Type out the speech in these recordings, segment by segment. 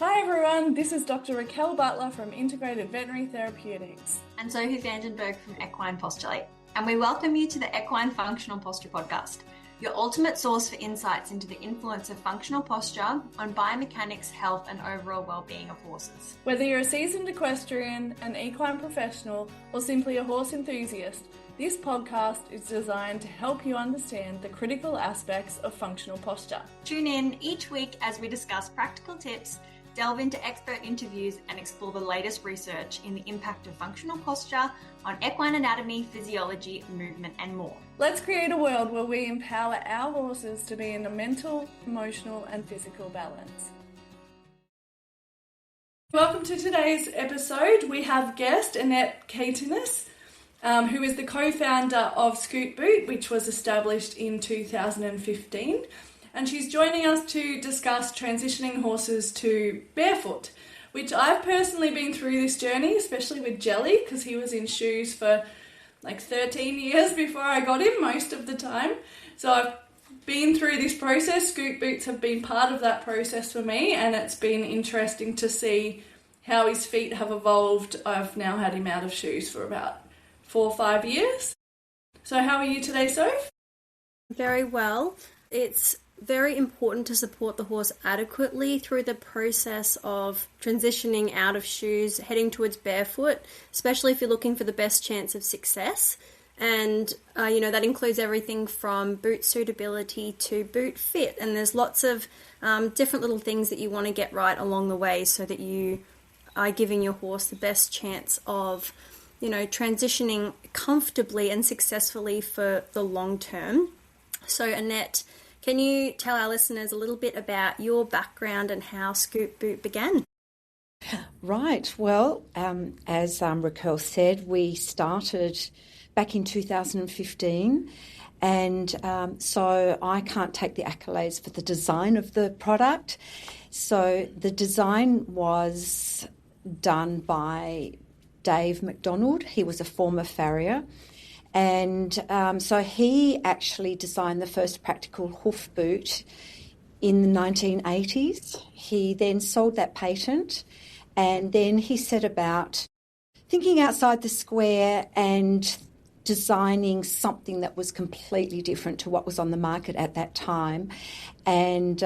Hi everyone, this is Dr. Raquel Butler from Integrated Veterinary Therapeutics. And Sophie Vandenberg from Equine Postulate. And we welcome you to the Equine Functional Posture Podcast, your ultimate source for insights into the influence of functional posture on biomechanics, health, and overall well-being of horses. Whether you're a seasoned equestrian, an equine professional, or simply a horse enthusiast, this podcast is designed to help you understand the critical aspects of functional posture. Tune in each week as we discuss practical tips, delve into expert interviews, and explore the latest research in the impact of functional posture on equine anatomy, physiology, movement, and more. Let's create a world where we empower our horses to be in a mental, emotional, and physical balance. Welcome to today's episode. We have guest Annette Kaitinis, who is the co-founder of Scoot Boot, which was established in 2015. And she's joining us to discuss transitioning horses to barefoot, which I've personally been through this journey, especially with Jelly, because he was in shoes for like 13 years before I got him most of the time. So I've been through this process. Scoot Boots have been part of that process for me, and it's been interesting to see how his feet have evolved. I've now had him out of shoes for about 4 or 5 years. So how are you today, Soph? Very well. It's very important to support the horse adequately through the process of transitioning out of shoes, heading towards barefoot, especially if you're looking for the best chance of success. And, that includes everything from boot suitability to boot fit. And there's lots of different little things that you want to get right along the way so that you are giving your horse the best chance of, transitioning comfortably and successfully for the long term. So, Annette, can you tell our listeners a little bit about your background and how Scoot Boot began? Right. Well, as Raquel said, we started back in 2015, and so I can't take the accolades for the design of the product. So the design was done by Dave McDonald. He was a former farrier. And so he actually designed the first practical hoof boot in the 1980s. He then sold that patent, and then he set about thinking outside the square and designing something that was completely different to what was on the market at that time. And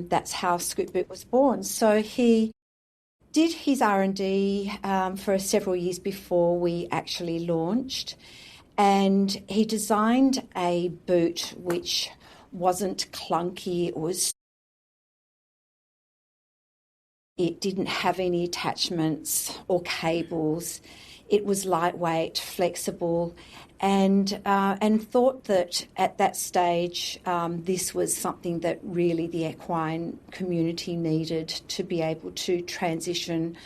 that's how Scoot Boot was born. So he did his R&D for several years before we actually launched. And he designed a boot which wasn't clunky. It didn't have any attachments or cables. It was lightweight, flexible, and thought that at that stage this was something that really the equine community needed to be able to transition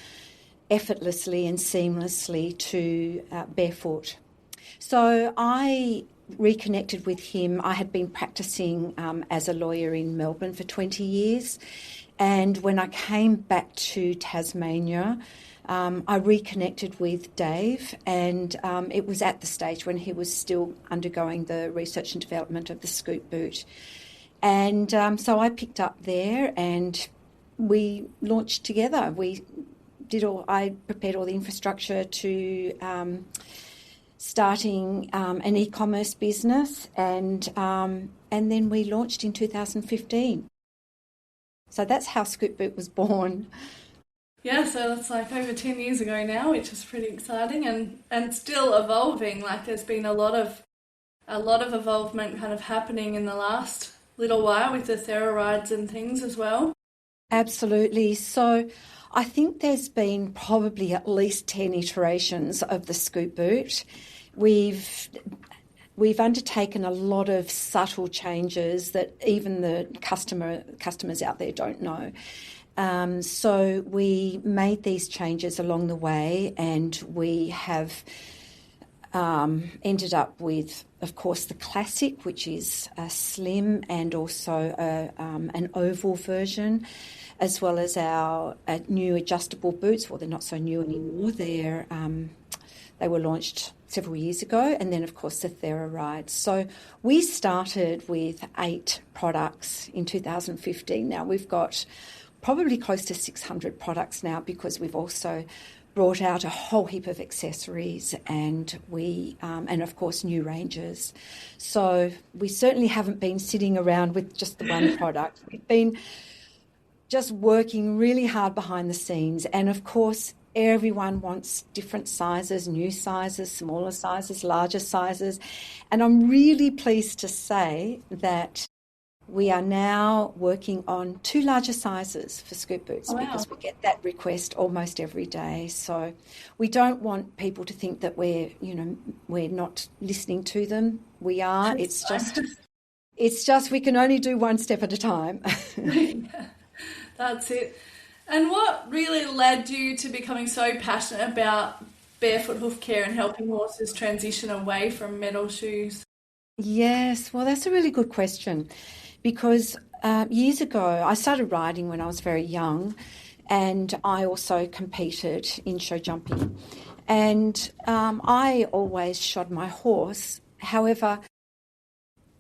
effortlessly and seamlessly to barefoot. So I reconnected with him. I had been practicing as a lawyer in Melbourne for 20 years. And when I came back to Tasmania, I reconnected with Dave. And it was at the stage when he was still undergoing the research and development of the Scoot Boot. And so I picked up there and we launched together. I prepared all the infrastructure to starting an e-commerce business, and then we launched in 2015. So that's how Scoot Boot was born. Yeah, so it's like over 10 years ago now, which is pretty exciting and still evolving. Like there's been a lot of evolvement kind of happening in the last little while with the Thera-rides and things as well. Absolutely. So I think there's been probably at least 10 iterations of the Scoot Boot. We've undertaken a lot of subtle changes that even the customers out there don't know. So we made these changes along the way, and we have ended up with, of course, the classic, which is a slim and also an oval version, as well as our new adjustable boots. Well, they're not so new anymore. They were launched several years ago, and then, of course, the Thera-rides. So we started with 8 products in 2015. Now we've got probably close to 600 products now, because we've also brought out a whole heap of accessories and and of course new ranges. So we certainly haven't been sitting around with just the one product. We've been just working really hard behind the scenes, and of course everyone wants different sizes, new sizes, smaller sizes, larger sizes, and I'm really pleased to say that we are now working on 2 larger sizes for Scoot Boots. Wow. Because we get that request almost every day. So we don't want people to think that we're not listening to them. We are. It's just we can only do one step at a time. Yeah, that's it. And what really led you to becoming so passionate about barefoot hoof care and helping horses transition away from metal shoes? Yes, well, that's a really good question, because years ago I started riding when I was very young, and I also competed in show jumping, and I always shod my horse. However,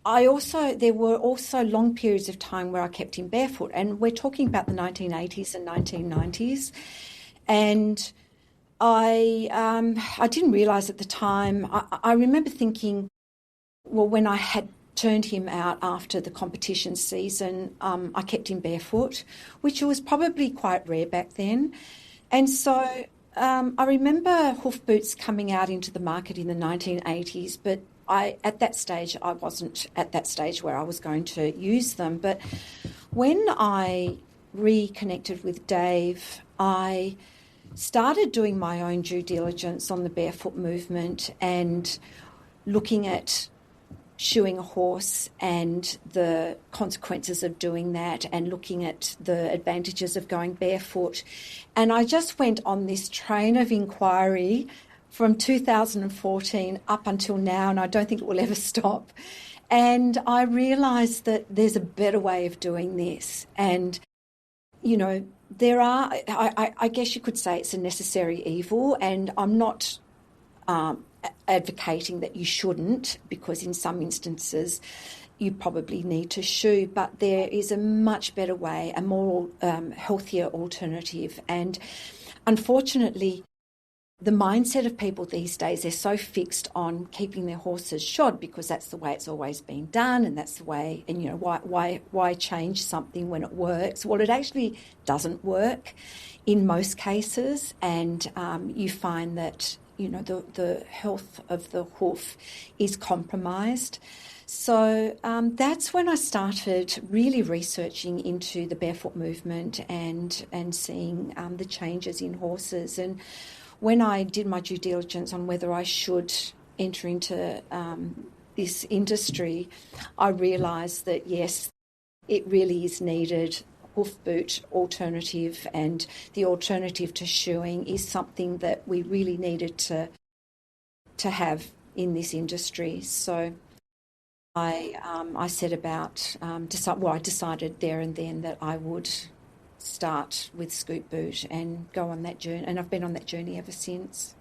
there were also long periods of time where I kept him barefoot, and we're talking about the 1980s and 1990s, and I didn't realise at the time. I remember thinking, well, when I had turned him out after the competition season, I kept him barefoot, which was probably quite rare back then. And so I remember hoof boots coming out into the market in the 1980s, but at that stage I wasn't at that stage where I was going to use them. But when I reconnected with Dave, I started doing my own due diligence on the barefoot movement and looking at shoeing a horse and the consequences of doing that, and looking at the advantages of going barefoot. And I just went on this train of inquiry from 2014 up until now, and I don't think it will ever stop. And I realised that there's a better way of doing this. And, there are, I guess you could say it's a necessary evil, and I'm not advocating that you shouldn't, because in some instances you probably need to shoe, but there is a much better way, a more healthier alternative. And unfortunately, the mindset of people these days, they're so fixed on keeping their horses shod because that's the way it's always been done, and that's the way, and why change something when it works? Well, it actually doesn't work in most cases, and you find that the health of the hoof is compromised. So that's when I started really researching into the barefoot movement and seeing the changes in horses. And when I did my due diligence on whether I should enter into this industry, I realised that yes, it really is needed. Hoof boot alternative, and the alternative to shoeing is something that we really needed to have in this industry. So I set about I decided there and then that I would start with Scoot Boot and go on that journey, and I've been on that journey ever since.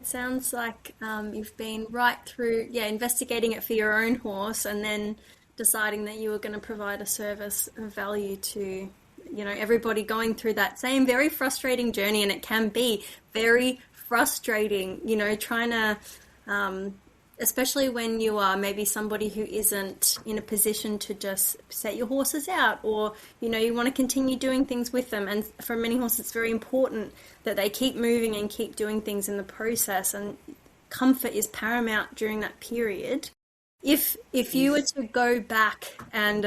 It sounds like you've been right through investigating it for your own horse, and then deciding that you were going to provide a service of value to everybody going through that same very frustrating journey. And it can be very frustrating, trying to especially when you are maybe somebody who isn't in a position to just set your horses out, or you want to continue doing things with them. And for many horses it's very important that they keep moving and keep doing things in the process, and comfort is paramount during that period. If you were to go back and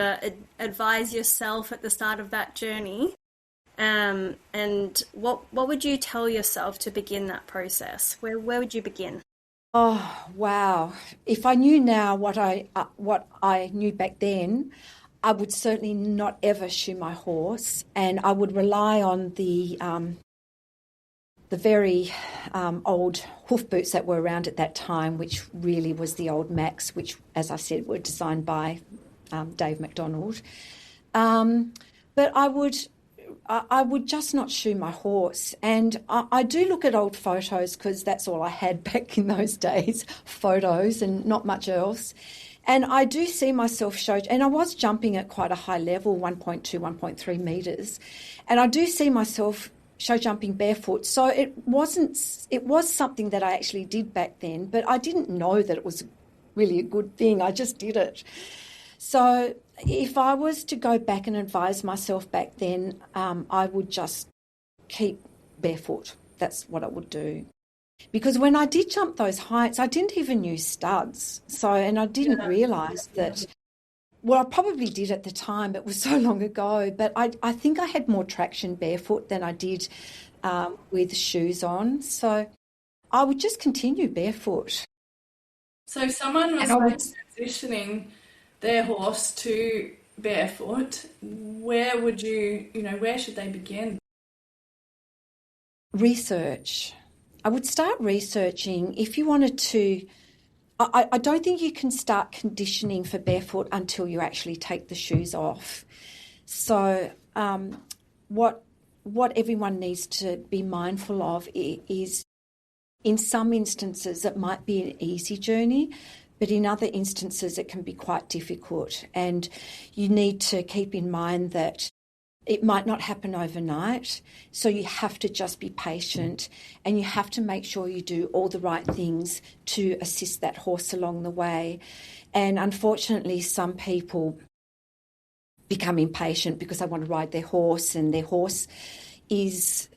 advise yourself at the start of that journey, and what would you tell yourself to begin that process? Where would you begin? Oh, wow. If I knew now what I knew back then, I would certainly not ever shoe my horse, and I would rely on the very old hoof boots that were around at that time, which really was the old Max, which, as I said, were designed by Dave McDonald. But I would just not shoe my horse. And I do look at old photos, because that's all I had back in those days, photos and not much else. And I do see myself and I was jumping at quite a high level, 1.2, 1.3 metres, and I do see myself show jumping barefoot. So it was something that I actually did back then, but I didn't know that it was really a good thing. I just did it. So if I was to go back and advise myself back then, I would just keep barefoot. That's what I would do. Because when I did jump those heights, I didn't even use studs. And I didn't realise that, well, I probably did at the time, it was so long ago, but I think I had more traction barefoot than I did with shoes on. So I would just continue barefoot. So if someone was transitioning their horse to barefoot, where should they begin? Research. I would start researching if you wanted to. I don't think you can start conditioning for barefoot until you actually take the shoes off. So what everyone needs to be mindful of is, in some instances it might be an easy journey, but in other instances it can be quite difficult. And you need to keep in mind that it might not happen overnight, so you have to just be patient and you have to make sure you do all the right things to assist that horse along the way. And unfortunately, some people become impatient because they want to ride their horse, and their horse is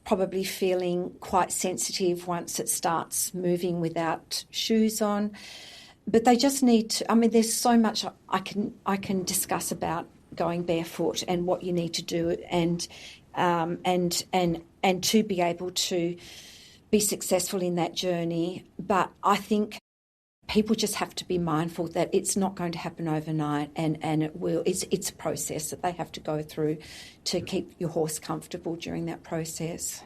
probably feeling quite sensitive once it starts moving without shoes on. But they just need to, there's so much I can discuss about going barefoot and what you need to do and to be able to be successful in that journey. But I think people just have to be mindful that it's not going to happen overnight, and it's a process that they have to go through to keep your horse comfortable during that process.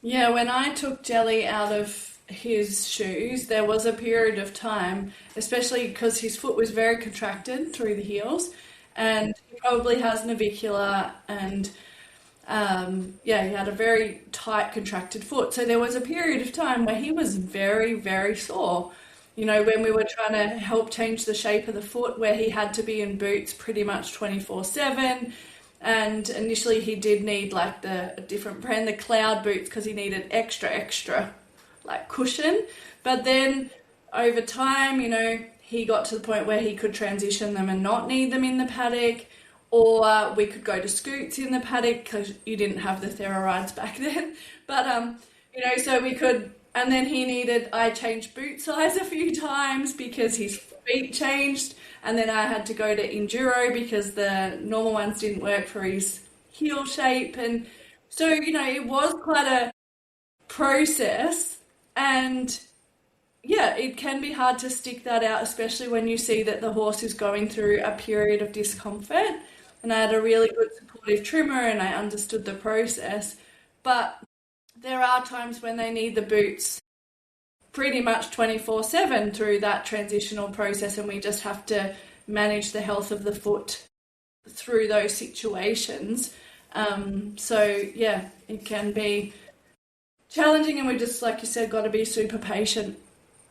Yeah, when I took Jelly out of his shoes, there was a period of time, especially because his foot was very contracted through the heels, and he probably has navicular, and he had a very tight contracted foot. So there was a period of time where he was very, very sore. When we were trying to help change the shape of the foot, where he had to be in boots pretty much 24/7. And initially he did need a different brand, the cloud boots, because he needed extra cushion. But then over time, he got to the point where he could transition them and not need them in the paddock, or we could go to scoots in the paddock because you didn't have the Thera-rides back then. But, so we could, and then I changed boot size a few times because his feet changed, and then I had to go to enduro because the normal ones didn't work for his heel shape. And so, it was quite a process, and it can be hard to stick that out, especially when you see that the horse is going through a period of discomfort. And I had a really good supportive trimmer and I understood the process. But there are times when they need the boots pretty much 24/7 through that transitional process, and we just have to manage the health of the foot through those situations. It can be challenging, and we just, like you said, got to be super patient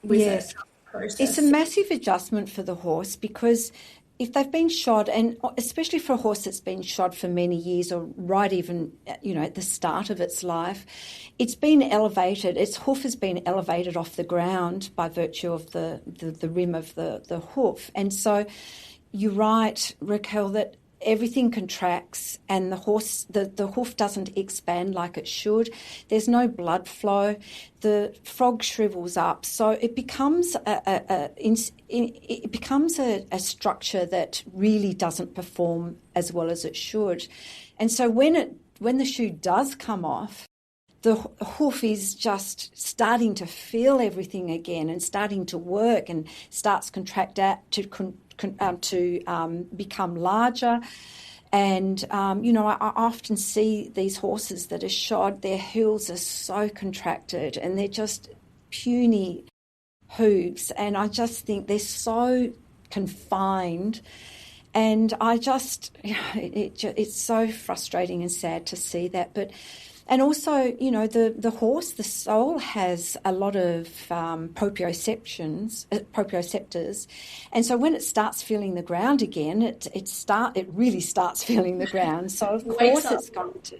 with that process. It's a massive adjustment for the horse, because if they've been shod, and especially for a horse that's been shod for many years, or right even, at the start of its life, it's been elevated, its hoof has been elevated off the ground by virtue of the rim of the hoof. And so you're right, Raquel, that everything contracts and the hoof doesn't expand like it should. There's no blood flow. The frog shrivels up, so it becomes a structure that really doesn't perform as well as it should. And so when the shoe does come off, the hoof is just starting to feel everything again and starting to work, and starts contract out to become larger. And, I often see these horses that are shod, their heels are so contracted and they're just puny hooves. And I just think they're so confined. And it's so frustrating and sad to see that. But And also, the horse, the sole has a lot of proprioceptors, and so when it starts feeling the ground again, it really starts feeling the ground. So of course it's going to,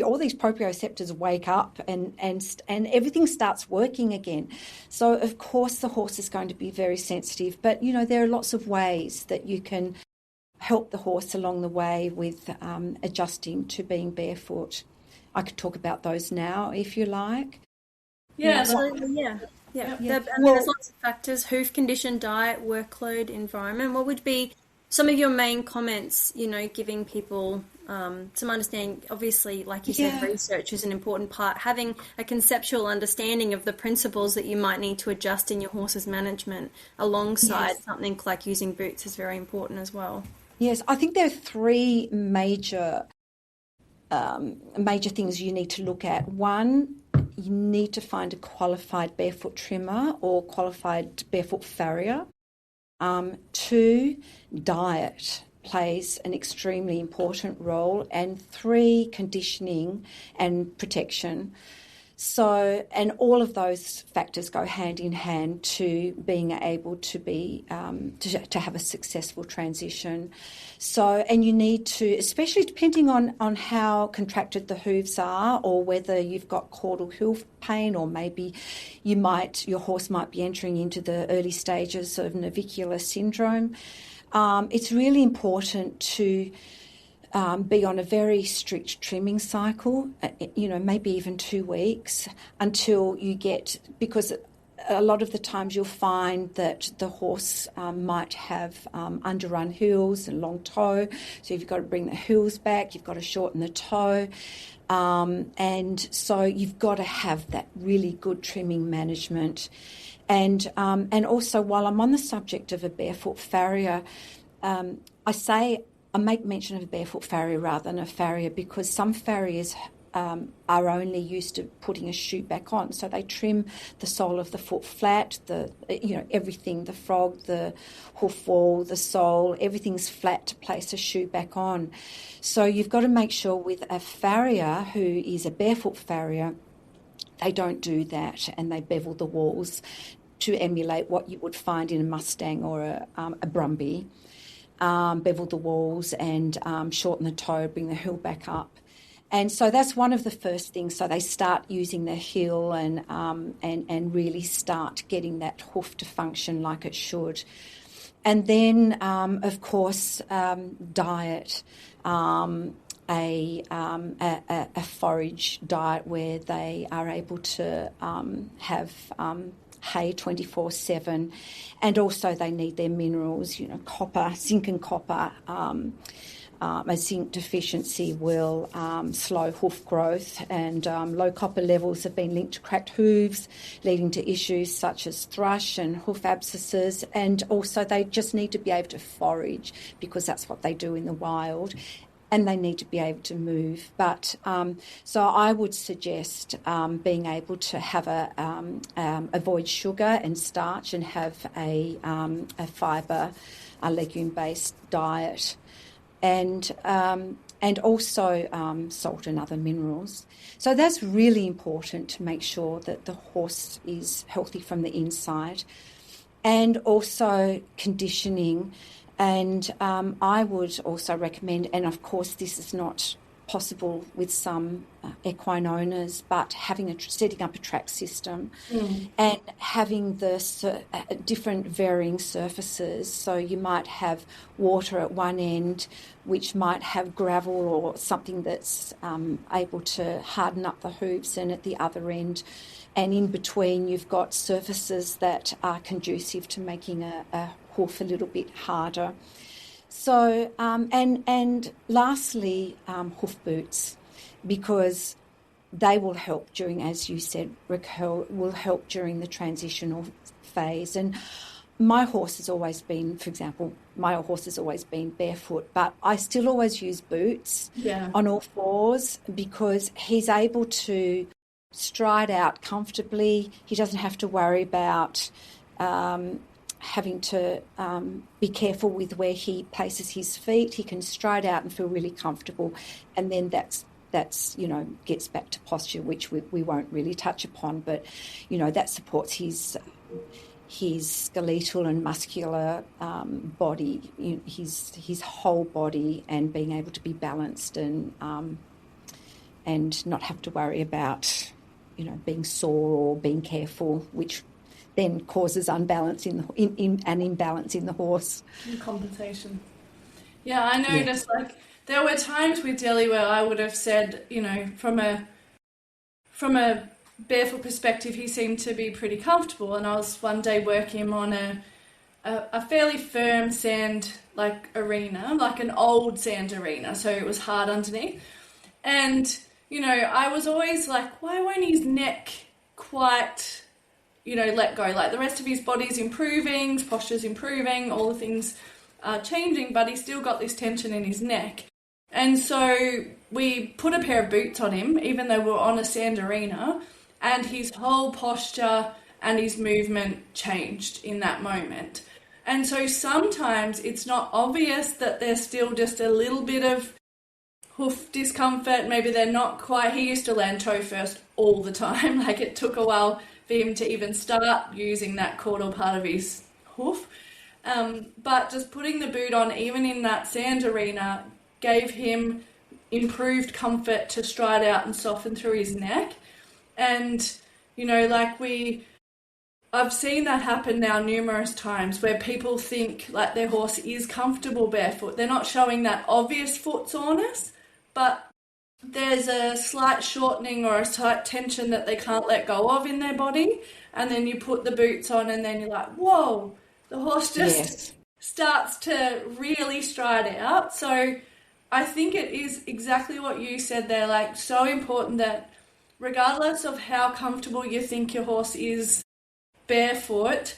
all these proprioceptors wake up and everything starts working again. So of course the horse is going to be very sensitive, but there are lots of ways that you can help the horse along the way with adjusting to being barefoot. I could talk about those now if you like. Yeah, absolutely. Yeah. There's lots of factors: hoof condition, diet, workload, environment. What would be some of your main comments, giving people some understanding? Obviously, like you said, research is an important part. Having a conceptual understanding of the principles that you might need to adjust in your horse's management alongside something like using boots is very important as well. Yes, I think there are three major things you need to look at. One, you need to find a qualified barefoot trimmer or qualified barefoot farrier. Two, diet plays an extremely important role. And three, conditioning and protection. So, and all of those factors go hand in hand to being able to be to have a successful transition. So, and you need to, especially depending on how contracted the hooves are, or whether you've got caudal hoof pain, or maybe your horse might be entering into the early stages of navicular syndrome. It's really important to be on a very strict trimming cycle, maybe even 2 weeks until you get, because a lot of the times you'll find that the horse might have underrun heels and long toe. So you've got to bring the heels back, you've got to shorten the toe. And so you've got to have that really good trimming management. And also, while I'm on the subject of a barefoot farrier, I make mention of a barefoot farrier rather than a farrier, because some farriers are only used to putting a shoe back on. So they trim the sole of the foot flat, everything, the frog, the hoof wall, the sole, everything's flat to place a shoe back on. So you've got to make sure with a farrier who is a barefoot farrier, they don't do that and they bevel the walls to emulate what you would find in a Mustang or a Brumby. Bevel the walls and shorten the toe, bring the heel back up. And so that's one of the first things. So they start using their heel and really start getting that hoof to function like it should. And then, of course, diet, a forage diet where they are able to have hay 24/7, and also they need their minerals, copper, zinc and copper. A zinc deficiency will slow hoof growth, and low copper levels have been linked to cracked hooves, leading to issues such as thrush and hoof abscesses. And also they just need to be able to forage, because that's what they do in the wild, and they need to be able to move. But so I would suggest being able to have avoid sugar and starch and have a fibre, a legume-based diet, and also salt and other minerals. So that's really important to make sure that the horse is healthy from the inside, and also conditioning. And I would also recommend, and of course this is not possible with some equine owners, but setting up a track system and having the different varying surfaces. So you might have water at one end, which might have gravel or something that's able to harden up the hooves, and at the other end and in between you've got surfaces that are conducive to making a hoof a little bit harder. So, and lastly, hoof boots, because they will help during, as you said, Raquel, will help during the transitional phase. And my horse has always been, for example, barefoot, but I still always use boots on all fours, because he's able to stride out comfortably. He doesn't have to worry about having to be careful with where he places his feet. He can stride out and feel really comfortable, and then that's that's, gets back to posture, which we won't really touch upon, but, that supports his skeletal and muscular body, his whole body, and being able to be balanced and not have to worry about, being sore or being careful, which then causes imbalance in the horse. And compensation. Yeah, I noticed there were times with Delhi where I would have said, from a barefoot perspective, he seemed to be pretty comfortable, and I was one day working him on a fairly firm sand arena, like an old sand arena, so it was hard underneath. And I was always like, why won't his neck quite let go? Like, the rest of his body's improving, his posture's improving, all the things are changing, but he's still got this tension in his neck. And so we put a pair of boots on him, even though we're on a sand arena, and his whole posture and his movement changed in that moment. And so sometimes it's not obvious that there's still just a little bit of hoof discomfort. Maybe they're not quite... He used to land toe first all the time. It took a while for him to even start using that caudal part of his hoof. But just putting the boot on, even in that sand arena, gave him improved comfort to stride out and soften through his neck. And, I've seen that happen now numerous times where people think their horse is comfortable barefoot. They're not showing that obvious foot soreness, but there's a slight shortening or a slight tension that they can't let go of in their body. And then you put the boots on and then you're like, whoa, the horse just starts to really stride out. So I think it is exactly what you said there, so important that regardless of how comfortable you think your horse is barefoot,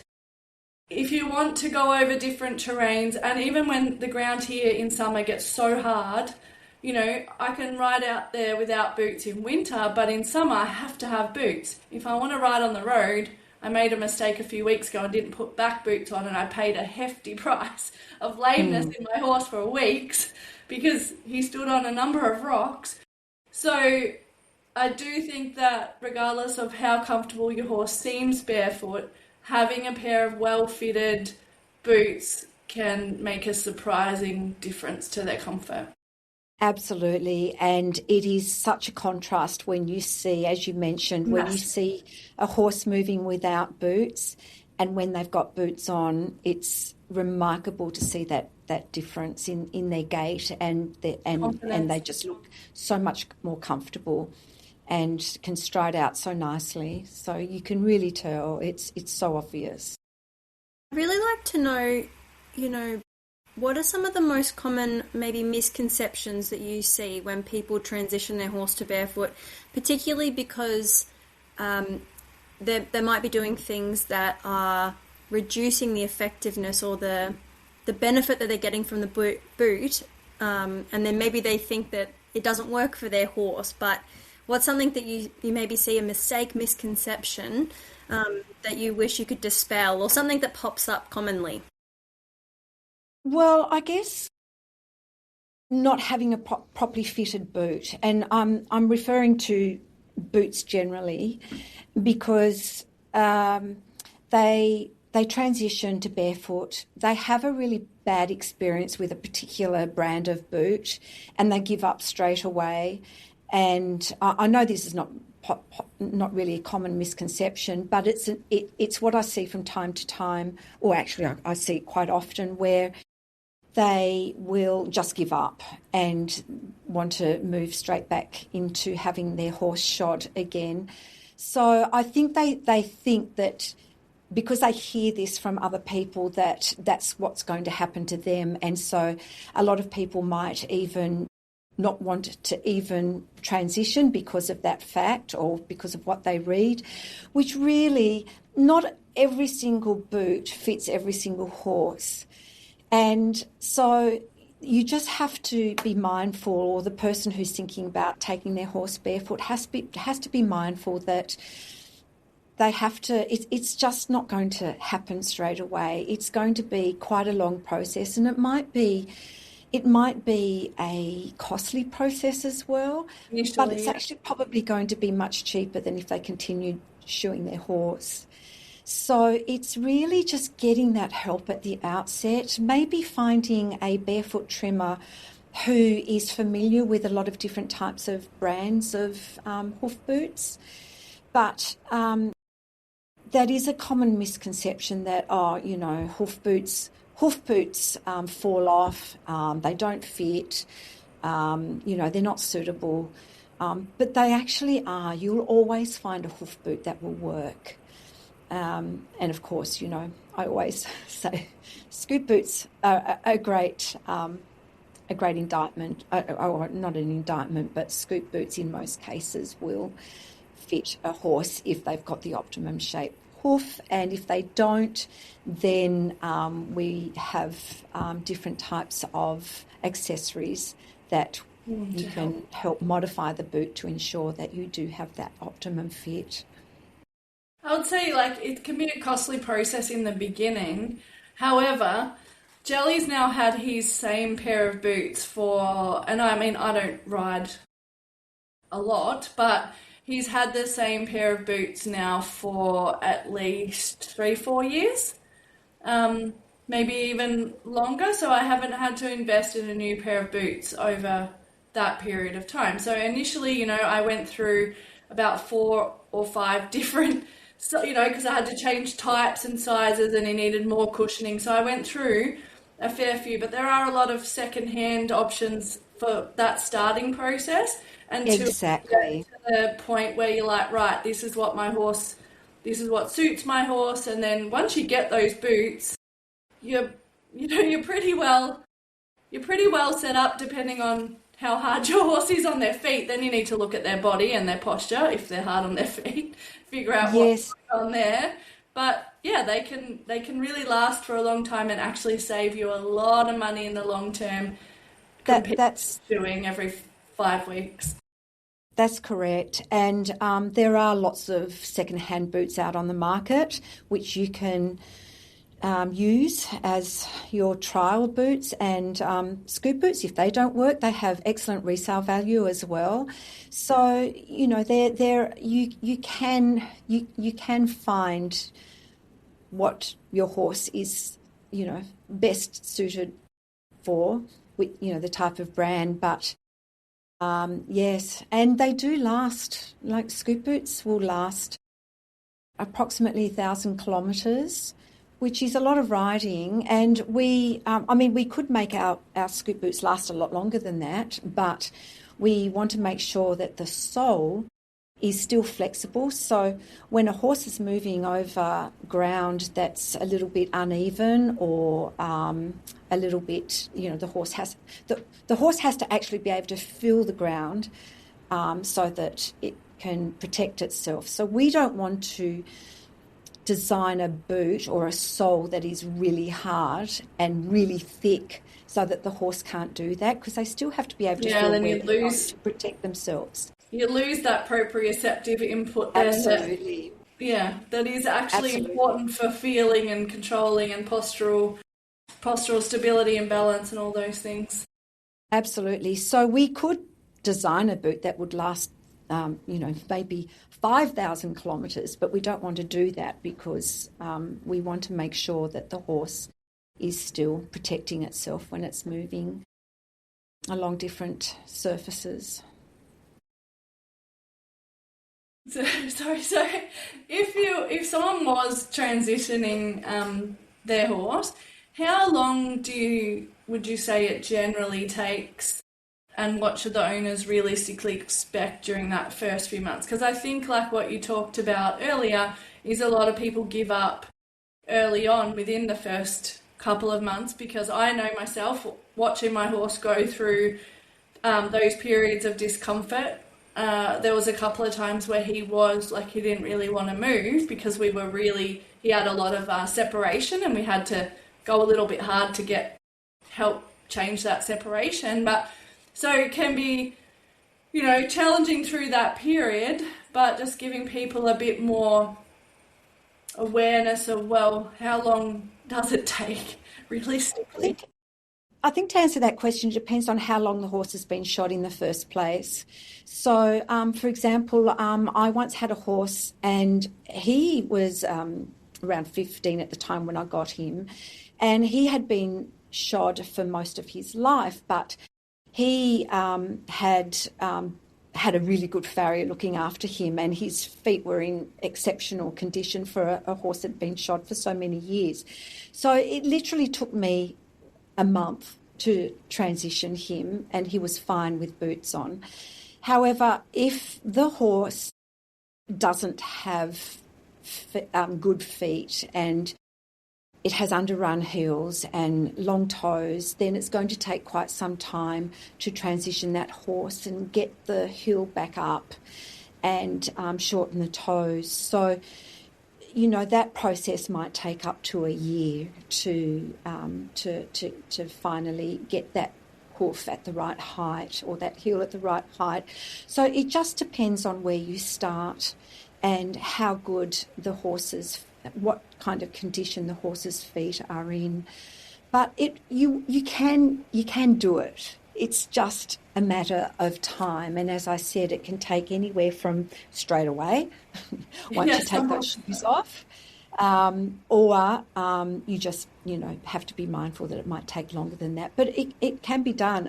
if you want to go over different terrains, and even when the ground here in summer gets so hard, I can ride out there without boots in winter, but in summer I have to have boots. If I want to ride on the road, I made a mistake a few weeks ago and didn't put back boots on, and I paid a hefty price of lameness in my horse for weeks because he stood on a number of rocks. So I do think that regardless of how comfortable your horse seems barefoot, having a pair of well-fitted boots can make a surprising difference to their comfort. Absolutely, and it is such a contrast when you see, as you mentioned, when you see a horse moving without boots and when they've got boots on. It's remarkable to see that difference in their gait and they just look so much more comfortable and can stride out so nicely. So you can really tell it's so obvious. I'd really like to know, what are some of the most common maybe misconceptions that you see when people transition their horse to barefoot, particularly because they might be doing things that are reducing the effectiveness or the benefit that they're getting from the boot, and then maybe they think that it doesn't work for their horse. But what's something that you maybe see a misconception that you wish you could dispel, or something that pops up commonly? Well, I guess not having a properly fitted boot, and I'm referring to boots generally because they transition to barefoot. They have a really bad experience with a particular brand of boot, and they give up straight away. And I know this is not really a common misconception, but it's what I see from time to time, or actually I see it quite often, where they will just give up and want to move straight back into having their horse shod again. So I think they think that because they hear this from other people that's what's going to happen to them. And so a lot of people might even not want to even transition because of that fact or because of what they read, which really not every single boot fits every single horse. And so you just have to be mindful, or the person who's thinking about taking their horse barefoot has to be mindful that they have to, it's just not going to happen straight away. It's going to be quite a long process, and it might be it might be a costly process as well, but it's actually probably going to be much cheaper than if they continued shoeing their horse. So it's really just getting that help at the outset, maybe finding a barefoot trimmer who is familiar with a lot of different types of brands of hoof boots. But that is a common misconception that, hoof boots fall off, they don't fit, they're not suitable. But they actually are. You'll always find a hoof boot that will work. And of course, I always say scoot boots are a great indictment, or not an indictment, but scoot boots in most cases will fit a horse if they've got the optimum shape hoof, and if they don't, then we have different types of accessories that you can help modify the boot to ensure that you do have that optimum fit. I would say it can be a costly process in the beginning. However, Jelly's now had his same pair of boots and I don't ride a lot, but he's had the same pair of boots now for at least 3-4 years, maybe even longer. So I haven't had to invest in a new pair of boots over that period of time. So initially, I went through about 4 or 5 different, because I had to change types and sizes and he needed more cushioning. So I went through a fair few, but there are a lot of second-hand options for that starting process. Until exactly. You get to the point where you're like, right, this is what suits my horse. And then once you get those boots, you're pretty well set up depending on how hard your horse is on their feet. Then you need to look at their body and their posture if they're hard on their feet, figure out what's going on there. But yeah, they can really last for a long time and actually save you a lot of money in the long term. That's doing every 5 weeks. That's correct. And there are lots of second-hand boots out on the market which you can use as your trial boots, and scoot boots, if they don't work, they have excellent resale value as well. So you can find what your horse is best suited for with the type of brand. But yes, and they do last. Like scoot boots will last approximately 1,000 kilometres, which is a lot of riding. And we could make our scoot boots last a lot longer than that, but we want to make sure that the sole is still flexible. So when a horse is moving over ground that's a little bit uneven or a little bit, the horse has to actually be able to feel the ground so that it can protect itself. So we don't want to design a boot or a sole that is really hard and really thick so that the horse can't do that, because they still have to be able to feel where they're going to protect themselves. You lose that proprioceptive input there. Absolutely. That is actually important for feeling and controlling and postural stability and balance and all those things. Absolutely. So we could design a boot that would last, maybe 5,000 kilometres, but we don't want to do that because we want to make sure that the horse is still protecting itself when it's moving along different surfaces. So if someone was transitioning their horse, how long would you say it generally takes, and what should the owners realistically expect during that first few months? Because I think, like what you talked about earlier, is a lot of people give up early on within the first couple of months, because I know myself, watching my horse go through those periods of discomfort. There was a couple of times where he didn't really want to move because he had a lot of separation, and we had to go a little bit hard to help change that separation. But so it can be, challenging through that period, but just giving people a bit more awareness of, how long does it take realistically? I think to answer that question, it depends on how long the horse has been shod in the first place. So, for example, I once had a horse and he was around 15 at the time when I got him, and he had been shod for most of his life, but he had a really good farrier looking after him, and his feet were in exceptional condition for a horse that had been shod for so many years. So it literally took me a month to transition him, and he was fine with boots on. However, if the horse doesn't have good feet and it has underrun heels and long toes, then it's going to take quite some time to transition that horse and get the heel back up and shorten the toes. So, you know, that process might take up to a year to finally get that hoof at the right height or that heel at the right height. So it just depends on where you start and how good the horse's, what kind of condition the horse's feet are in. But you can do it. It's just a matter of time. And as I said, it can take anywhere from straight away, once you take those shoes off, or you just, you know, have to be mindful that it might take longer than that. But it can be done.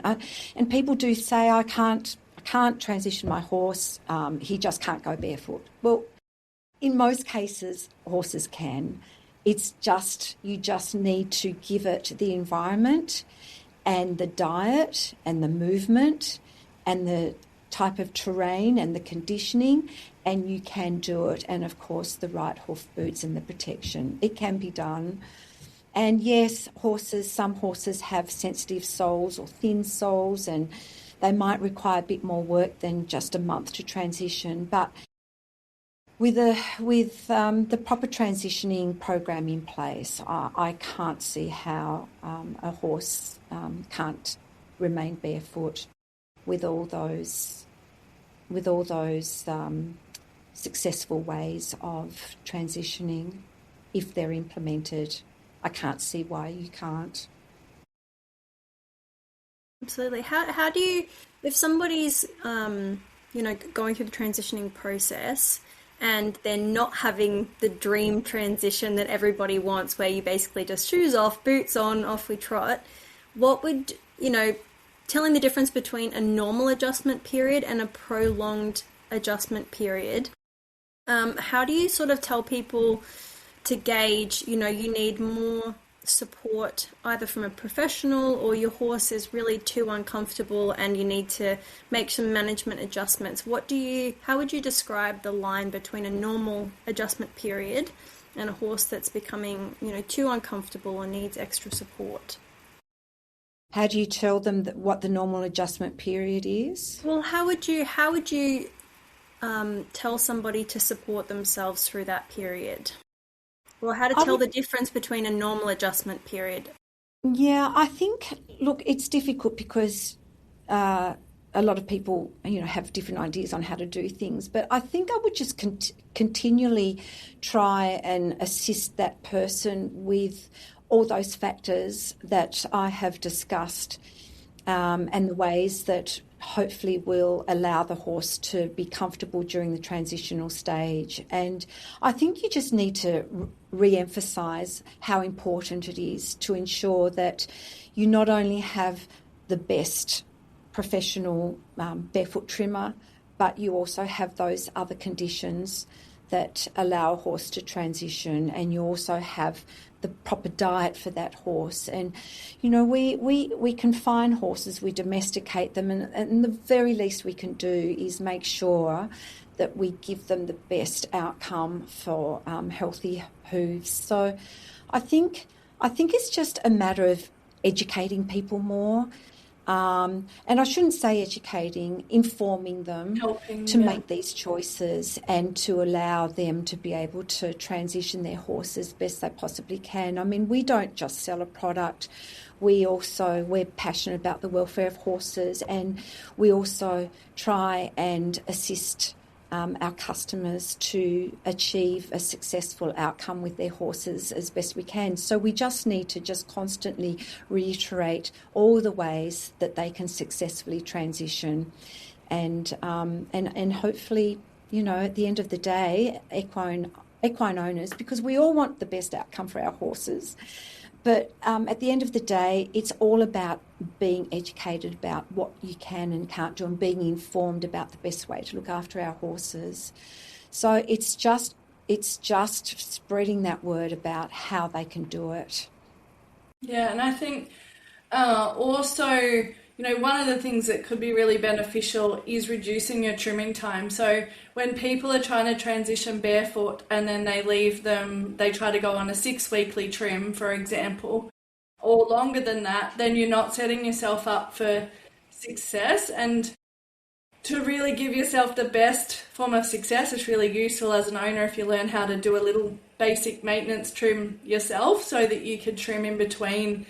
And people do say, I can't transition my horse. He just can't go barefoot. Well, in most cases, horses can. It's just, you just need to give it the environment and the diet and the movement and the type of terrain and the conditioning, and you can do it. And of course, the right hoof boots and the protection. It can be done. And yes, some horses have sensitive soles or thin soles, and they might require a bit more work than just a month to transition. But with the proper transitioning program in place, I can't see how a horse can't remain barefoot with all those successful ways of transitioning if they're implemented. I can't see why you can't. Absolutely. How do you, if somebody's going through the transitioning process and they're not having the dream transition that everybody wants, where you basically just shoes off, boots on, off we trot, what would, telling the difference between a normal adjustment period and a prolonged adjustment period, how do you sort of tell people to gauge, you need more support either from a professional or your horse is really too uncomfortable and you need to make some management adjustments? How would you describe the line between a normal adjustment period and a horse that's becoming, too uncomfortable and needs extra support? How do you tell them what the normal adjustment period is? Well, how would you tell somebody to support themselves through that period? Or how to tell the difference between a normal adjustment period? Yeah, I think, look, it's difficult because a lot of people, have different ideas on how to do things. But I think I would just continually try and assist that person with all those factors that I have discussed, and the ways that hopefully will allow the horse to be comfortable during the transitional stage. And I think you just need to re-emphasise how important it is to ensure that you not only have the best professional barefoot trimmer, but you also have those other conditions that allow a horse to transition, and you also have the proper diet for that horse. And, we confine horses, we domesticate them, and the very least we can do is make sure that we give them the best outcome for healthy hooves. So I think it's just a matter of educating people more. And I shouldn't say educating, informing them to make these choices and to allow them to be able to transition their horse as best they possibly can. I mean, we don't just sell a product. We're passionate about the welfare of horses, and we also try and assist our customers to achieve a successful outcome with their horses as best we can. So we just need to just constantly reiterate all the ways that they can successfully transition, and hopefully, at the end of the day, equine owners, because we all want the best outcome for our horses. But at the end of the day, it's all about being educated about what you can and can't do and being informed about the best way to look after our horses. So it's just spreading that word about how they can do it. Yeah, and I think also, one of the things that could be really beneficial is reducing your trimming time. So when people are trying to transition barefoot and then they try to go on a 6-weekly trim, for example, or longer than that, then you're not setting yourself up for success. And to really give yourself the best form of success, it's really useful as an owner if you learn how to do a little basic maintenance trim yourself, so that you can trim in between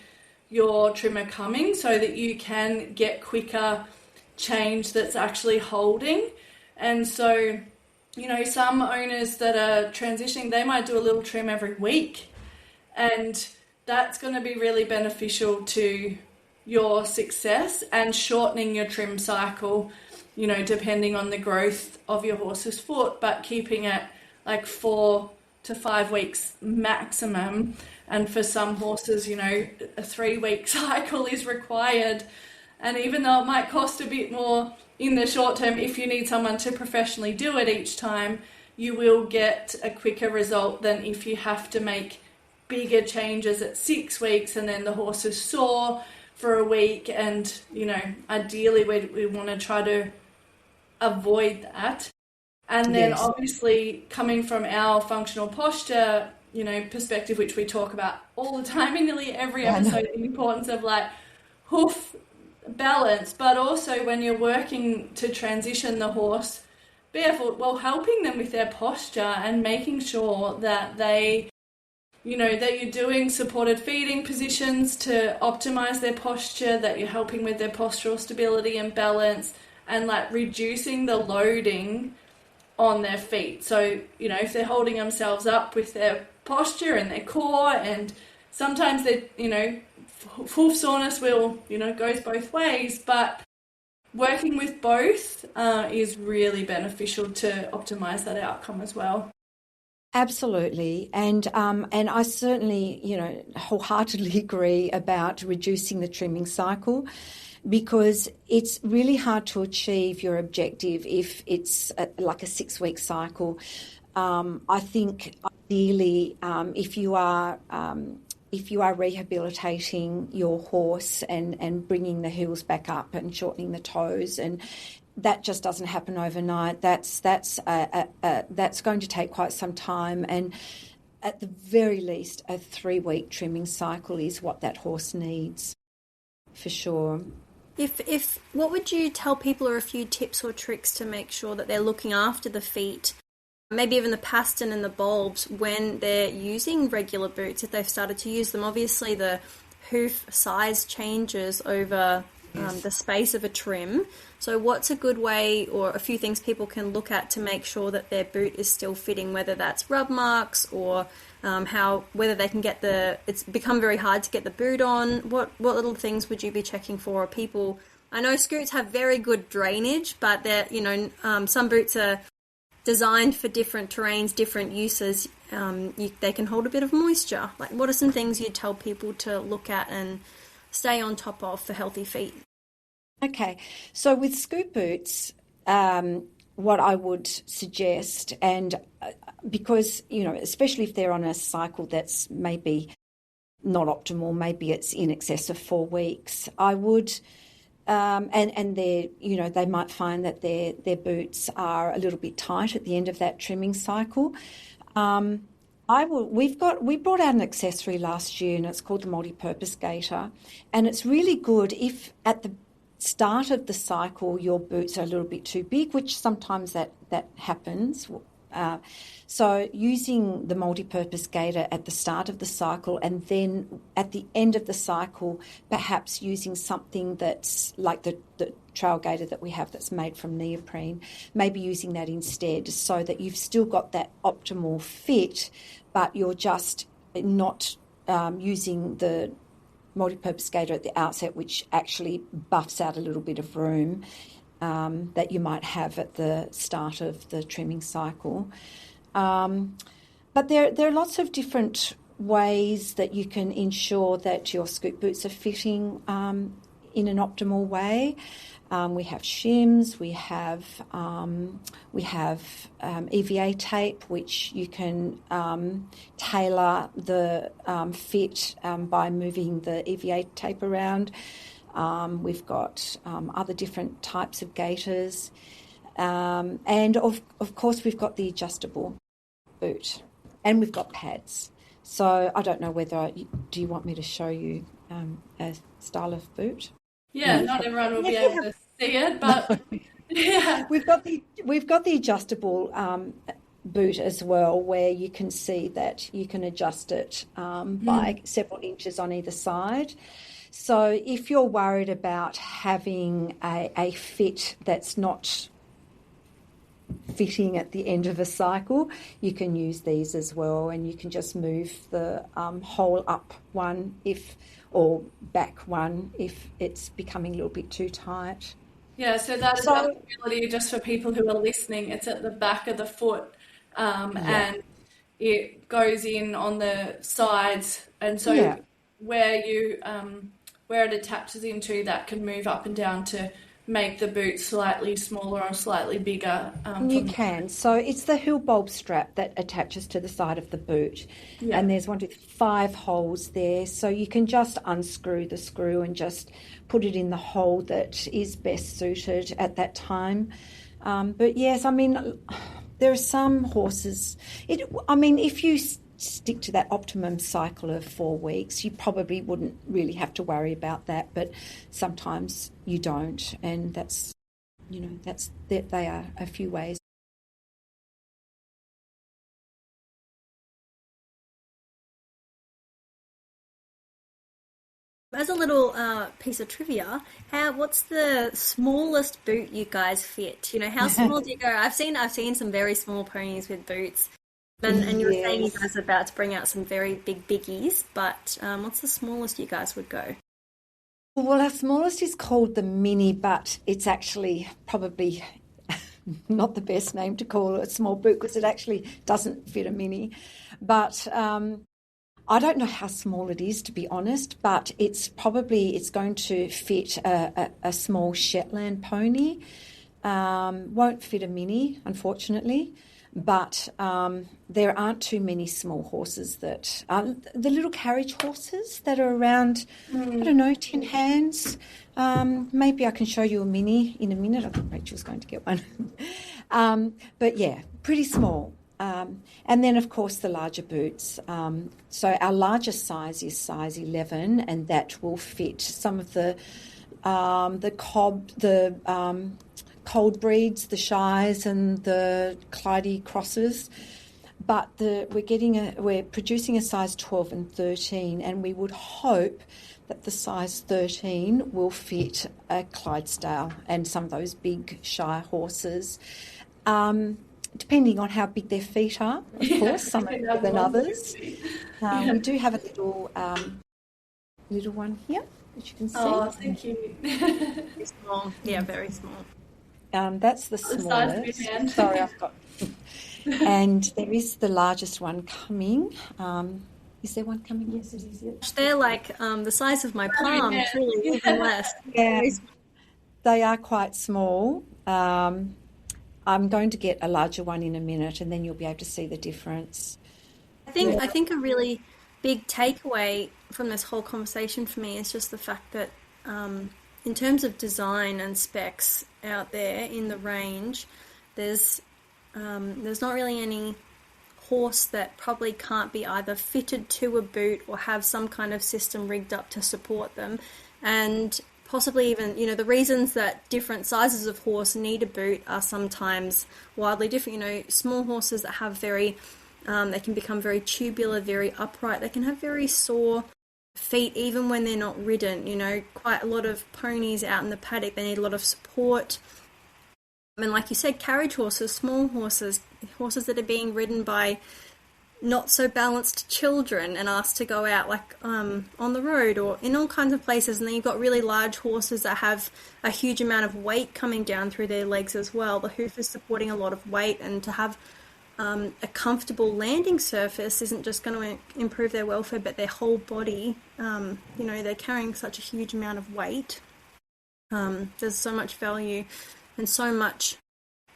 your trimmer coming, so that you can get quicker change that's actually holding. And so, some owners that are transitioning, they might do a little trim every week, and that's going to be really beneficial to your success and shortening your trim cycle, depending on the growth of your horse's foot, but keeping it like 4 to 5 weeks maximum. And for some horses, a 3-week cycle is required. And even though it might cost a bit more in the short term, if you need someone to professionally do it each time, you will get a quicker result than if you have to make bigger changes at 6 weeks and then the horse is sore for a week. And, ideally we want to try to avoid that. And then obviously coming from our functional posture, perspective, which we talk about all the time in nearly every episode, the importance of hoof balance, but also when you're working to transition the horse barefoot, helping them with their posture and making sure that that you're doing supported feeding positions to optimize their posture, that you're helping with their postural stability and balance, and reducing the loading on their feet. So, if they're holding themselves up with their posture and their core, and sometimes hoof soreness goes both ways, but working with both is really beneficial to optimize that outcome as well. Absolutely, and I certainly wholeheartedly agree about reducing the trimming cycle, because it's really hard to achieve your objective if it's like a 6-week cycle. I think ideally, if you are rehabilitating your horse and bringing the heels back up and shortening the toes, and that just doesn't happen overnight. That's going to take quite some time, and at the very least, a 3-week trimming cycle is what that horse needs, for sure. If what would you tell people are a few tips or tricks to make sure that they're looking after the feet, maybe even the pastern and the bulbs, when they're using regular boots, if they've started to use them? Obviously the hoof size changes over the space of a trim. So what's a good way, or a few things people can look at to make sure that their boot is still fitting, whether that's rub marks or whether they can get it's become very hard to get the boot on. What little things would you be checking for? People, I know scoots have very good drainage, but they're, some boots are designed for different terrains, different uses. They can hold a bit of moisture. What are some things you'd tell people to look at and stay on top of for healthy feet? Okay, so with scoot boots, what I would suggest, and because, especially if they're on a cycle that's maybe not optimal, maybe it's in excess of 4 weeks, I would, and they're, they might find that their boots are a little bit tight at the end of that trimming cycle. We brought out an accessory last year, and it's called the multi-purpose gaiter, and it's really good if at the start of the cycle your boots are a little bit too big, which sometimes that happens. So using the multi-purpose gaiter at the start of the cycle, and then at the end of the cycle, perhaps using something that's like the trail gaiter that we have that's made from neoprene, maybe using that instead, so that you've still got that optimal fit, but you're just not using the multi-purpose gaiter at the outset, which actually buffs out a little bit of room that you might have at the start of the trimming cycle. But there are lots of different ways that you can ensure that your scoot boots are fitting in an optimal way. We have shims, we have EVA tape, which you can tailor the fit by moving the EVA tape around. We've got other different types of gaiters, and of course we've got the adjustable boot, and we've got pads. So I don't know whether do you want me to show you a style of boot? Yeah, not everyone will be able to see it, but yeah, we've got the adjustable boot as well, where you can see that you can adjust it by several inches on either side. So if you're worried about having a fit that's not fitting at the end of a cycle, you can use these as well, and you can just move the hole up one or back one if it's becoming a little bit too tight. Yeah, so that adjustability, just for people who are listening, it's at the back of the foot, and it goes in on the sides, and so where it attaches into, that can move up and down to make the boot slightly smaller or slightly bigger. You can. So it's the heel bulb strap that attaches to the side of the boot. Yeah. And there's 5 holes there. So you can just unscrew the screw and just put it in the hole that is best suited at that time. But yes, I mean, there are some horses. If you stick to that optimum cycle of 4 weeks, you probably wouldn't really have to worry about that, but sometimes you don't, and they are a few ways. As a little piece of trivia, what's the smallest boot you guys fit? How small do you go? I've seen some very small ponies with boots. And you were saying you guys are about to bring out some very big biggies, but what's the smallest you guys would go? Well, our smallest is called the mini, but it's actually probably not the best name to call it a small boot, because it actually doesn't fit a mini. But I don't know how small it is, to be honest, but it's going to fit a small Shetland pony. Won't fit a mini, unfortunately. But there aren't too many small horses that the little carriage horses that are around, I don't know, 10 hands. Maybe I can show you a mini in a minute. I think Rachel's going to get one. But yeah, pretty small. And then, of course, the larger boots. So our largest size is size 11, and that will fit some of the cold breeds, the Shies and the Clyde crosses, but we're producing a size 12 and 13, and we would hope that the size 13 will fit a Clydesdale and some of those big Shire horses, depending on how big their feet are, of course. Some are bigger than others. We do have a little one here, which you can see. Oh, thank you. Very small. Yeah, very small. That's the smallest. Sorry, I've got. And there is the largest one coming. Is there one coming? Yes, it is. Yep. They're like the size of my palm, truly, even less. Yeah, they are quite small. I'm going to get a larger one in a minute, and then you'll be able to see the difference. I think a really big takeaway from this whole conversation for me is just the fact that in terms of design and specs out there in the range, there's not really any horse that probably can't be either fitted to a boot or have some kind of system rigged up to support them, and possibly even, the reasons that different sizes of horse need a boot are sometimes wildly different. Small horses that have they can become very tubular, very upright. They can have very sore feet even when they're not ridden. Quite a lot of ponies out in the paddock, they need a lot of support. And like you said, carriage horses, small horses that are being ridden by not so balanced children and asked to go out on the road or in all kinds of places. And then you've got really large horses that have a huge amount of weight coming down through their legs as well. The hoof is supporting a lot of weight, and to have a comfortable landing surface isn't just going to improve their welfare, but their whole body. They're carrying such a huge amount of weight. There's so much value and so much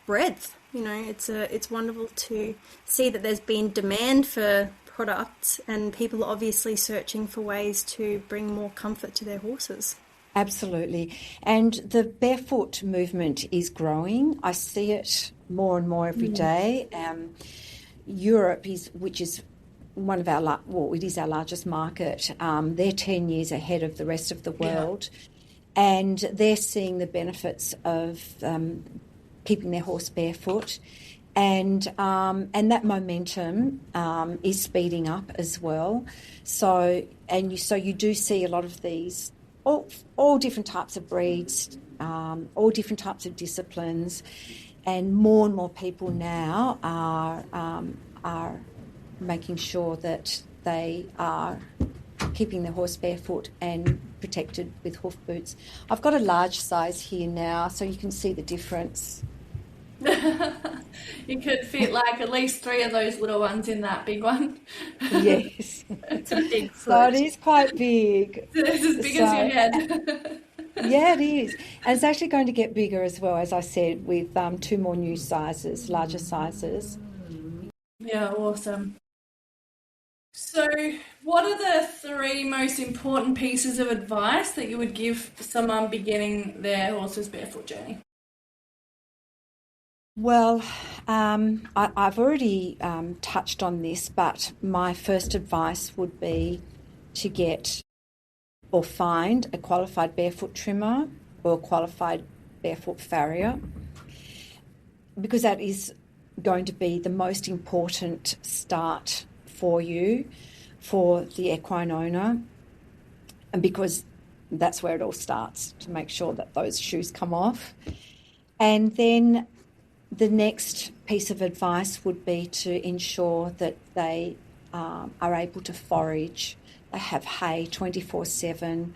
breadth. It's wonderful to see that there's been demand for products, and people are obviously searching for ways to bring more comfort to their horses. Absolutely. And the barefoot movement is growing. I see it more and more every day. Europe which is one of it is our largest market. They're 10 years ahead of the rest of the world, and they're seeing the benefits of keeping their horse barefoot, and that momentum is speeding up as well. So you do see a lot of these, all different types of breeds, all different types of disciplines, and more people now are making sure that they are keeping their horse barefoot and protected with hoof boots. I've got a large size here now, so you can see the difference. You could fit at least 3 of those little ones in that big one. Yes. It's a big foot. So it is quite big. It's as big as your head. Yeah, it is. And it's actually going to get bigger as well, as I said, with 2 more new sizes, larger sizes. Yeah, awesome. So what are the 3 most important pieces of advice that you would give someone beginning their horse's barefoot journey? Well, I've already touched on this, but my first advice would be to get or find a qualified barefoot trimmer or a qualified barefoot farrier, because that is going to be the most important start for you, for the equine owner, and because that's where it all starts, to make sure that those shoes come off. And then the next piece of advice would be to ensure that they are able to forage. They have hay 24/7,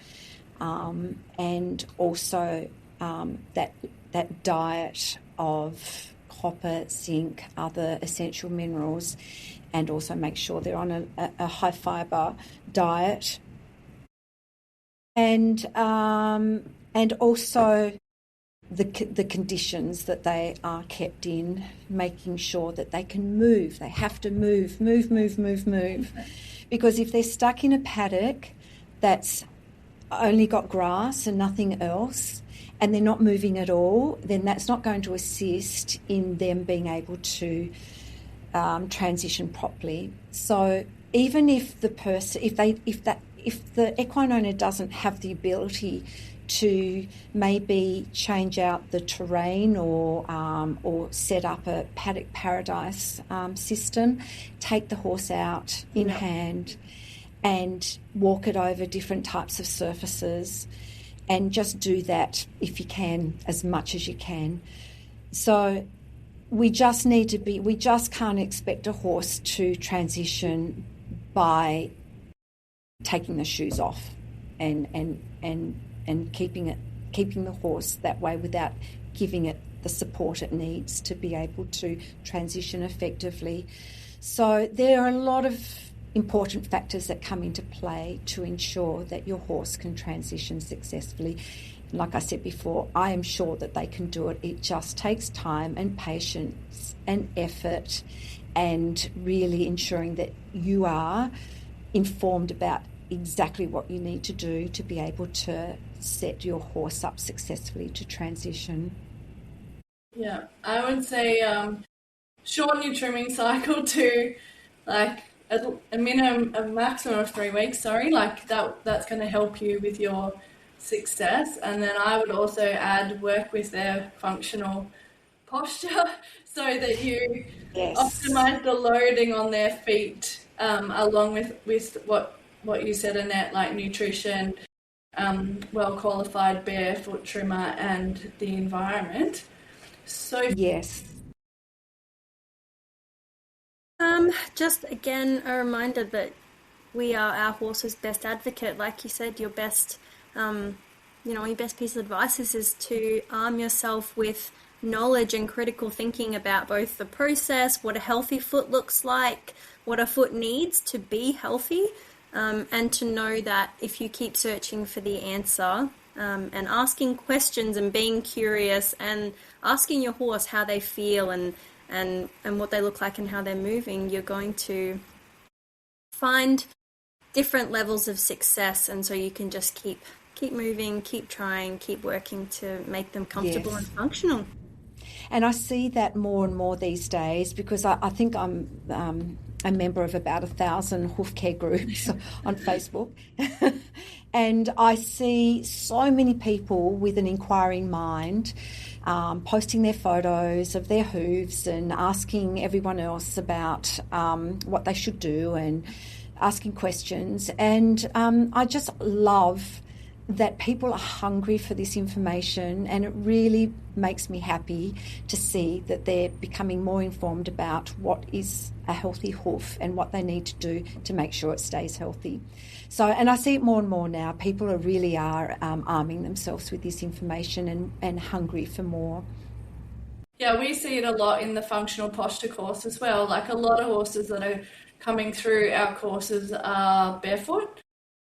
and also that diet of copper, zinc, other essential minerals, and also make sure they're on a high fibre diet, and also the conditions that they are kept in, making sure that they can move. They have to move. Because if they're stuck in a paddock that's only got grass and nothing else, and they're not moving at all, then that's not going to assist in them being able to transition properly. So even if the equine owner doesn't have the ability to maybe change out the terrain or set up a paddock paradise system, take the horse out in hand and walk it over different types of surfaces, and just do that if you can, as much as you can. So we just can't expect a horse to transition by taking the shoes off and keeping the horse that way without giving it the support it needs to be able to transition effectively. So there are a lot of important factors that come into play to ensure that your horse can transition successfully. Like I said before, I am sure that they can do it. It just takes time and patience and effort, and really ensuring that you are informed about exactly what you need to do to be able to set your horse up successfully to transition. Yeah, I would say shorten your trimming cycle to a maximum of 3 weeks. That's going to help you with your success. And then I would also add work with their functional posture so that you optimize the loading on their feet, along with what you said, Annette, like nutrition, well-qualified barefoot trimmer and the environment. So Yes. Just again, a reminder that we are our horse's best advocate. Like you said, your best, your best piece of advice is to arm yourself with knowledge and critical thinking about both the process, what a healthy foot looks like, what a foot needs to be healthy, and to know that if you keep searching for the answer, and asking questions and being curious and asking your horse how they feel and what they look like and how they're moving, you're going to find different levels of success. And so you can just keep moving, keep trying, keep working to make them comfortable and functional. And I see that more and more these days, because I think I'm a member of about 1,000 hoof care groups on Facebook. And I see so many people with an inquiring mind posting their photos of their hooves and asking everyone else about what they should do and asking questions. And I just love that people are hungry for this information, and it really makes me happy to see that they're becoming more informed about what is a healthy hoof and what they need to do to make sure it stays healthy. So, and I see it more and more now. People really are arming themselves with this information and hungry for more. Yeah, we see it a lot in the functional posture course as well. Like, a lot of horses that are coming through our courses are barefoot.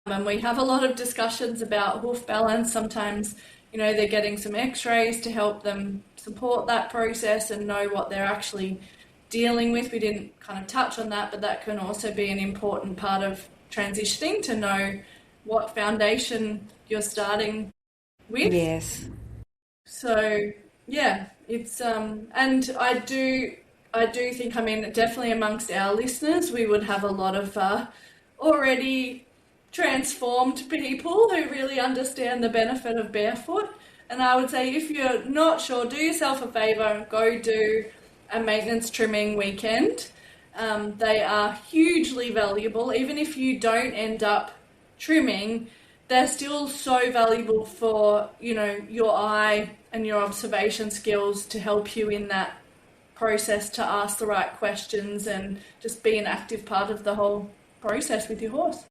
And we have a lot of discussions about hoof balance. Sometimes, they're getting some x-rays to help them support that process and know what they're actually dealing with. We didn't kind of touch on that, but that can also be an important part of transitioning, to know what foundation you're starting with. Yes. So, yeah, it's, and I do think, definitely amongst our listeners, we would have a lot of already transformed people who really understand the benefit of barefoot. And I would say, if you're not sure, do yourself a favour and go do a maintenance trimming weekend. They are hugely valuable. Even if you don't end up trimming, they're still so valuable for, your eye and your observation skills to help you in that process to ask the right questions and just be an active part of the whole process with your horse.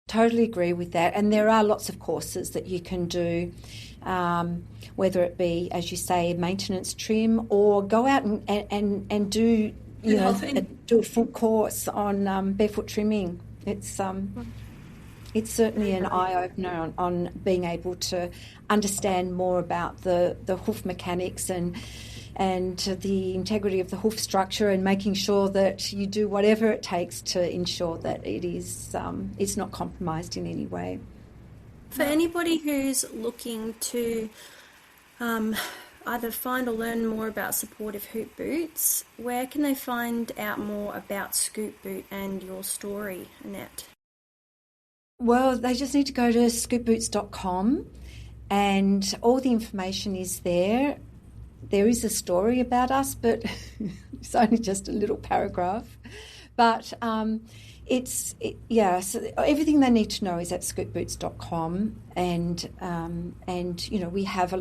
Totally agree with that. And there are lots of courses that you can do, whether it be, as you say, maintenance trim, or go out and do, do a full course on barefoot trimming. It's certainly an eye-opener on being able to understand more about the hoof mechanics and the integrity of the hoof structure, and making sure that you do whatever it takes to ensure that it is it's not compromised in any way. For anybody who's looking to either find or learn more about supportive hoop boots, where can they find out more about Scoop Boot and your story, Annette? Well, they just need to go to scoopboots.com, and all the information is there. There is a story about us, but it's only just a little paragraph. But so everything they need to know is at scoopboots.com, and we have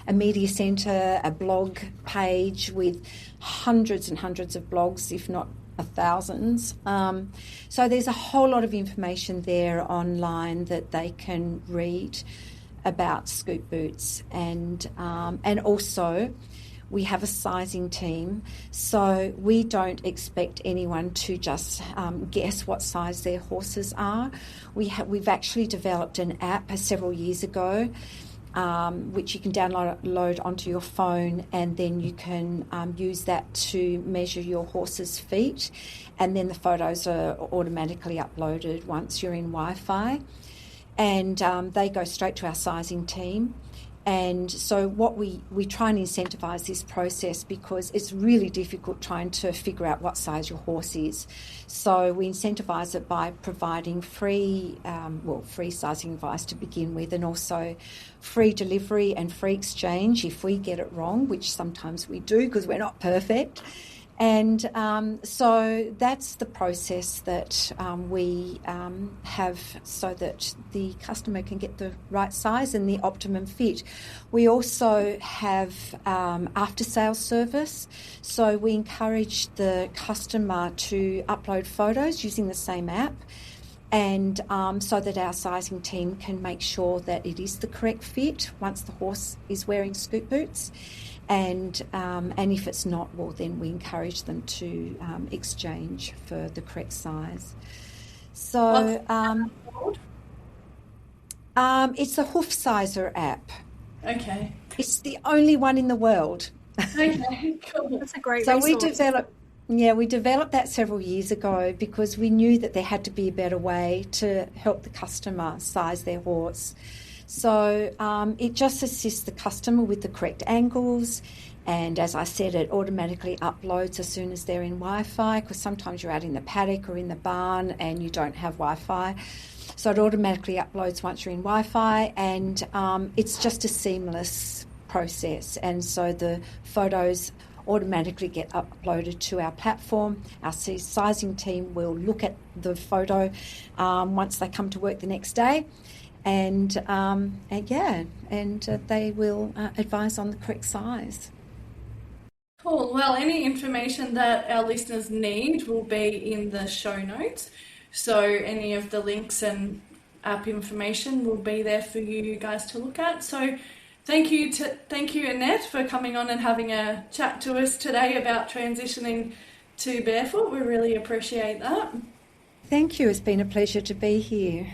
a media centre, a blog page with hundreds and hundreds of blogs, if not thousands. So there's a whole lot of information there online that they can read about Scoop Boots, and also we have a sizing team, so we don't expect anyone to just guess what size their horses are. We've actually developed an app several years ago, which you can download onto your phone, and then you can use that to measure your horse's feet, and then the photos are automatically uploaded once you're in Wi-Fi. And they go straight to our sizing team, And so what we try and incentivise this process, because it's really difficult trying to figure out what size your horse is. So we incentivise it by providing free sizing advice to begin with, and also free delivery and free exchange if we get it wrong, which sometimes we do because we're not perfect. And so that's the process that we have, so that the customer can get the right size and the optimum fit. We also have after-sales service, so we encourage the customer to upload photos using the same app, and so that our sizing team can make sure that it is the correct fit once the horse is wearing scoot boots. And if it's not, well, then we encourage them to exchange for the correct size. So it's a hoof sizer app. Okay. It's the only one in the world. Okay, cool. That's a great So resource. we developed that several years ago because we knew that there had to be a better way to help the customer size their horse. So it just assists the customer with the correct angles, and as I said, it automatically uploads as soon as they're in Wi-Fi, because sometimes you're out in the paddock or in the barn and you don't have Wi-Fi. So it automatically uploads once you're in Wi-Fi, and it's just a seamless process. And so the photos automatically get uploaded to our platform. Our sizing team will look at the photo once they come to work the next day. And they will advise on the correct size. Cool. Well, any information that our listeners need will be in the show notes. So any of the links and app information will be there for you guys to look at. So thank you, Annette, for coming on and having a chat to us today about transitioning to barefoot. We really appreciate that. Thank you. It's been a pleasure to be here.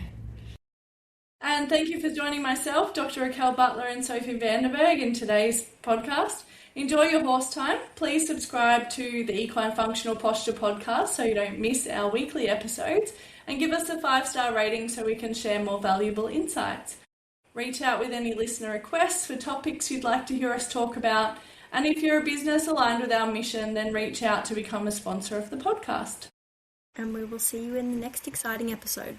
And thank you for joining myself, Dr. Raquel Butler and Sophie Vandenberg in today's podcast. Enjoy your horse time. Please subscribe to the Equine Functional Posture podcast so you don't miss our weekly episodes, and give us a 5-star rating so we can share more valuable insights. Reach out with any listener requests for topics you'd like to hear us talk about. And if you're a business aligned with our mission, then reach out to become a sponsor of the podcast. And we will see you in the next exciting episode.